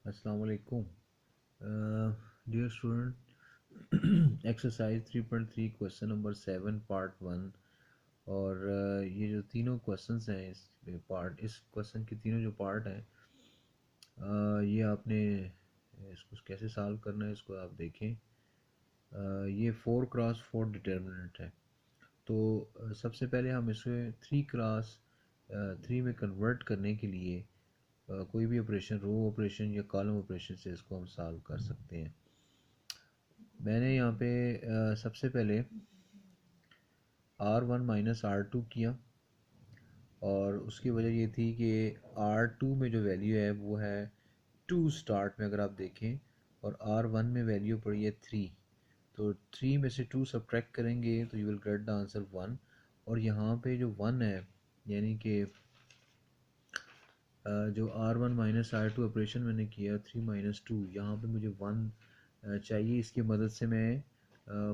अस्सलाम वालेकुम dear student exercise 3.3 question number 7 part 1 और ये जो तीनों क्वेश्चंस हैं इस क्वेश्चन के तीनों जो पार्ट हैं ये आपने इसको कैसे सॉल्व करना है इसको आप देखें। ये 4x4 डिटर्मिनेंट है। तो सबसे पहले हम इसे 3x3 में कन्वर्ट करने के लिए कोई भी ऑपरेशन रो ऑपरेशन या कॉलम ऑपरेशन से इसको हम सॉल्व कर सकते हैं। मैंने यहाँ पे सबसे पहले R1 माइनस R2 किया और उसकी वजह ये थी कि R2 में जो वैल्यू है वो है 2 स्टार्ट में अगर आप देखें, और R1 में वैल्यू पड़ी है 3। तो 3 में से 2 सब्ट्रैक्ट करेंगे तो you will get the answer 1। और यहाँ पे जो 1 है यानी कि जो R1 माइनस R2 ऑपरेशन मैंने किया 3 माइनस 2, यहाँ पे मुझे 1 चाहिए। इसकी मदद से मैं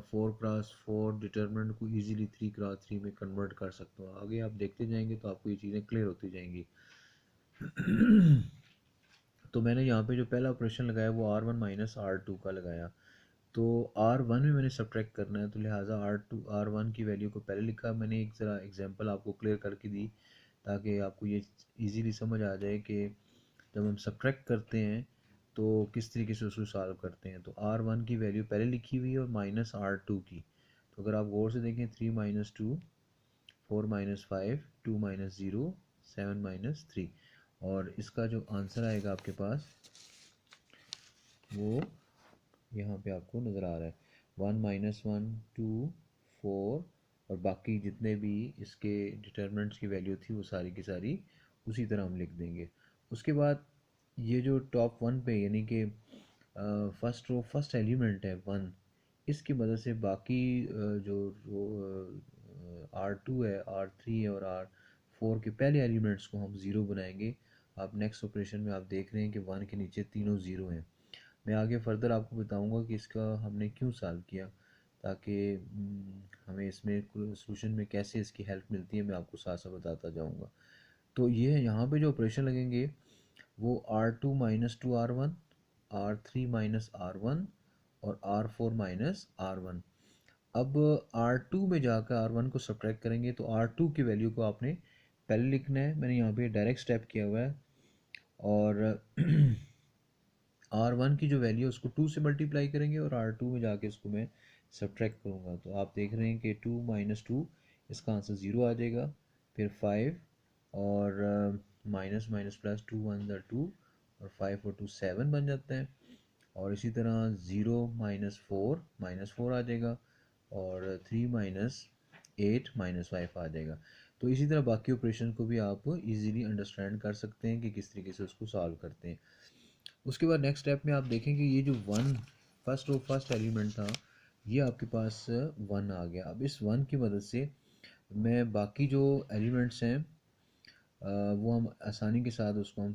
4x4 डिटर्मिनेंट को इजीली 3x3 में कन्वर्ट कर सकता हूँ। आगे आप देखते जाएंगे तो आपको ये चीज़ें क्लियर होती जाएंगी। तो मैंने यहाँ पे जो पहला ऑपरेशन लगाया वो R1 माइनस R2 का लगाया। तो R1 में मैंने सब्ट्रैक्ट करना है, तो लिहाजा R1 की वैल्यू को पहले लिखा। मैंने एक ज़रा एग्जांपल आपको क्लियर करके दी ताकि आपको ये इजीली समझ आ जाए कि जब हम सब्ट्रैक्ट करते हैं तो किस तरीके से उसको सॉल्व करते हैं। तो R1 की वैल्यू पहले लिखी हुई है और माइनस R2 की। तो अगर आप गौर से देखें 3 माइनस 2, 4 माइनस 5, 2 माइनस 0, 7 माइनस 3, और इसका जो आंसर आएगा आपके पास वो यहाँ पे आपको नज़र आ रहा है 1 माइनस 1, 2, 4, और बाकी जितने भी इसके डिटर्मिनेंट्स की वैल्यू थी वो सारी की सारी उसी तरह हम लिख देंगे। उसके बाद ये जो टॉप 1 पे यानी कि फर्स्ट रो फर्स्ट एलिमेंट है 1, इसकी मदद से बाकी जो रो R2 है, R3 है और R4 के पहले एलिमेंट्स को हम ज़ीरो बनाएंगे। आप नेक्स्ट ऑपरेशन में आप देख रहे हैं कि 1 के नीचे तीनों ज़ीरो हैं। मैं आगे फर्दर आपको बताऊंगा कि इसका हमने क्यों सॉल्व किया, ताकि हमें इसमें सोल्यूशन में कैसे इसकी हेल्प मिलती है मैं आपको साथ साथ बताता जाऊंगा। तो ये यहाँ पे जो ऑपरेशन लगेंगे वो R2 minus 2R1, R3 minus R1 और R4 माइनस R1। अब R2 में जाकर R1 को सब्ट्रैक्ट करेंगे तो R2 की वैल्यू को आपने पहले लिखना है। मैंने यहाँ पे डायरेक्ट स्टेप किया हुआ है, और R1 की जो वैल्यू है उसको 2 से मल्टीप्लाई करेंगे और R2 में जाके उसको मैं सब्ट्रैक्ट करूँगा। तो आप देख रहे हैं कि 2 माइनस 2, इसका आंसर 0 आ जाएगा। फिर 5 और माइनस माइनस प्लस 2 1 ज़ा 2 और 5 और 2 7 बन जाता है। और इसी तरह 0 माइनस 4 आ जाएगा, और 3 माइनस 8 माइनस 5 आ जाएगा। तो इसी तरह बाकी ऑपरेशन को भी आप इजीली अंडरस्टैंड कर सकते हैं कि किस तरीके से उसको सॉल्व करते हैं। उसके बाद नेक्स्ट स्टेप में आप देखेंगे ये जो 1 फर्स्ट रो फर्स्ट एलिमेंट था ये आपके पास 1 आ गया। अब इस 1 की मदद से मैं बाकी जो एलिमेंट्स हैं वो हम आसानी के साथ उसको हम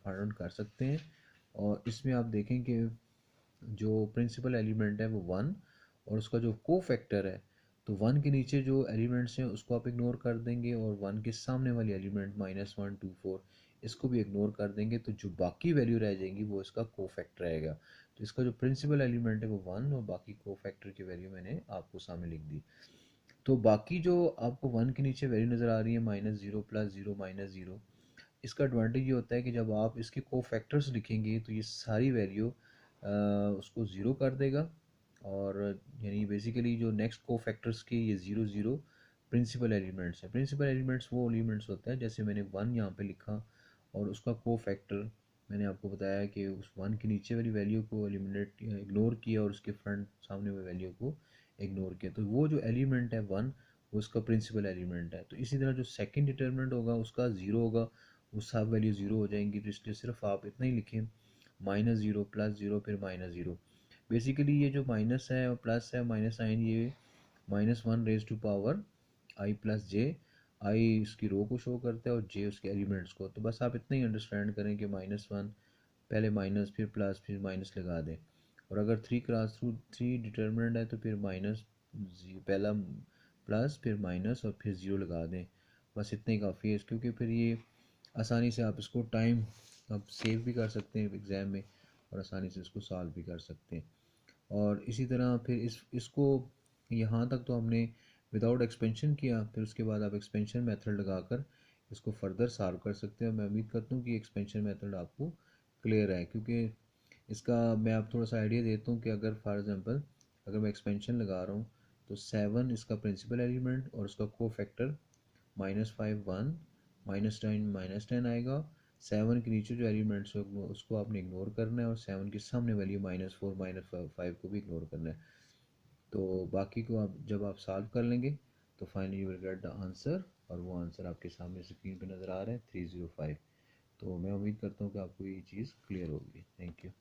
फाइंड आउट कर सकते हैं। और इसमें आप देखें कि जो प्रिंसिपल एलिमेंट है वो 1, और उसका जो को फैक्टर है, तो 1 के नीचे जो एलिमेंट्स हैं उसको आप इग्नोर कर देंगे, और 1 के सामने वाली एलिमेंट माइनस 1 2 4 इसको भी इग्नोर कर देंगे। तो जो बाकी वैल्यू रह जाएंगी वो इसका को फैक्टर रहेगा। तो इसका जो प्रिंसिपल एलिमेंट है वो 1, और बाकी को फैक्टर की वैल्यू मैंने आपको सामने लिख दी। तो बाकी जो आपको 1 के नीचे वैल्यू नज़र आ रही है माइनस 0 प्लस 0 माइनस 0, इसका एडवांटेज ये होता है कि जब आप इसके को फैक्टर्स लिखेंगे तो ये सारी वैल्यू उसको ज़ीरो कर देगा। और यानी बेसिकली जो नेक्स्ट को फैक्टर्स के ये 0 0 प्रिंसिपल एलिमेंट्स हैं। प्रिंसिपल एलिमेंट्स वो एलिमेंट्स होते हैं जैसे मैंने 1 यहाँ पे लिखा और उसका को फैक्टर मैंने आपको बताया कि उस 1 के नीचे वाली वैल्यू को एलिमिनेट इग्नोर किया और उसके फ्रंट सामने वाली वैल्यू को इग्नोर किया। तो वो जो एलिमेंट है 1 वो उसका प्रिंसिपल एलिमेंट है। तो इसी तरह जो सेकंड डिटर्मिनेंट होगा उसका 0 होगा, वो सब वैल्यू 0 हो जाएंगी। तो इसलिए सिर्फ आप इतना ही लिखें माइनस 0 प्लस 0 फिर माइनस 0। बेसिकली ये जो माइनस है और प्लस है माइनस साइन, ये minus 1 raise to power I plus J, I इसकी रो को शो करता है और जे उसके एलिमेंट्स को। तो बस आप इतना ही अंडरस्टैंड करें कि माइनस 1 पहले माइनस फिर प्लस फिर माइनस लगा दें। और अगर 3x3 डिटर्मिनेंट है तो फिर माइनस पहला प्लस फिर माइनस और फिर 0 लगा दें। बस इतना ही काफ़ी है, क्योंकि फिर ये आसानी से आप इसको टाइम आप सेव भी कर सकते हैं एग्ज़ाम में और आसानी से इसको सॉल्व भी कर सकते हैं। और इसी तरह फिर इसको यहाँ तक तो हमने विदाउट एक्सपेंशन किया, फिर उसके बाद आप एक्सपेंशन मेथड लगाकर इसको फर्दर सॉल्व कर सकते हैं। मैं उम्मीद करता हूँ कि एक्सपेंशन मेथड आपको क्लियर है, क्योंकि इसका मैं आप थोड़ा सा आइडिया देता हूँ कि अगर फॉर एग्ज़ाम्पल अगर मैं एक्सपेंशन लगा रहा हूँ तो 7 इसका प्रिंसिपल एलिमेंट और उसका को फैक्टर -5 1, -9 -10 आएगा। 7 के नीचे जो एलिमेंट्स है उसको आपने इग्नोर करना है और 7 के सामने वाली -4 -5 को भी इग्नोर करना है। तो बाकी को आप जब आप सॉल्व कर लेंगे तो finally you will get the answer, और वो आंसर आपके सामने स्क्रीन पे नज़र आ रहा है 305। तो मैं उम्मीद करता हूँ कि आपको ये चीज़ क्लियर होगी। Thank you.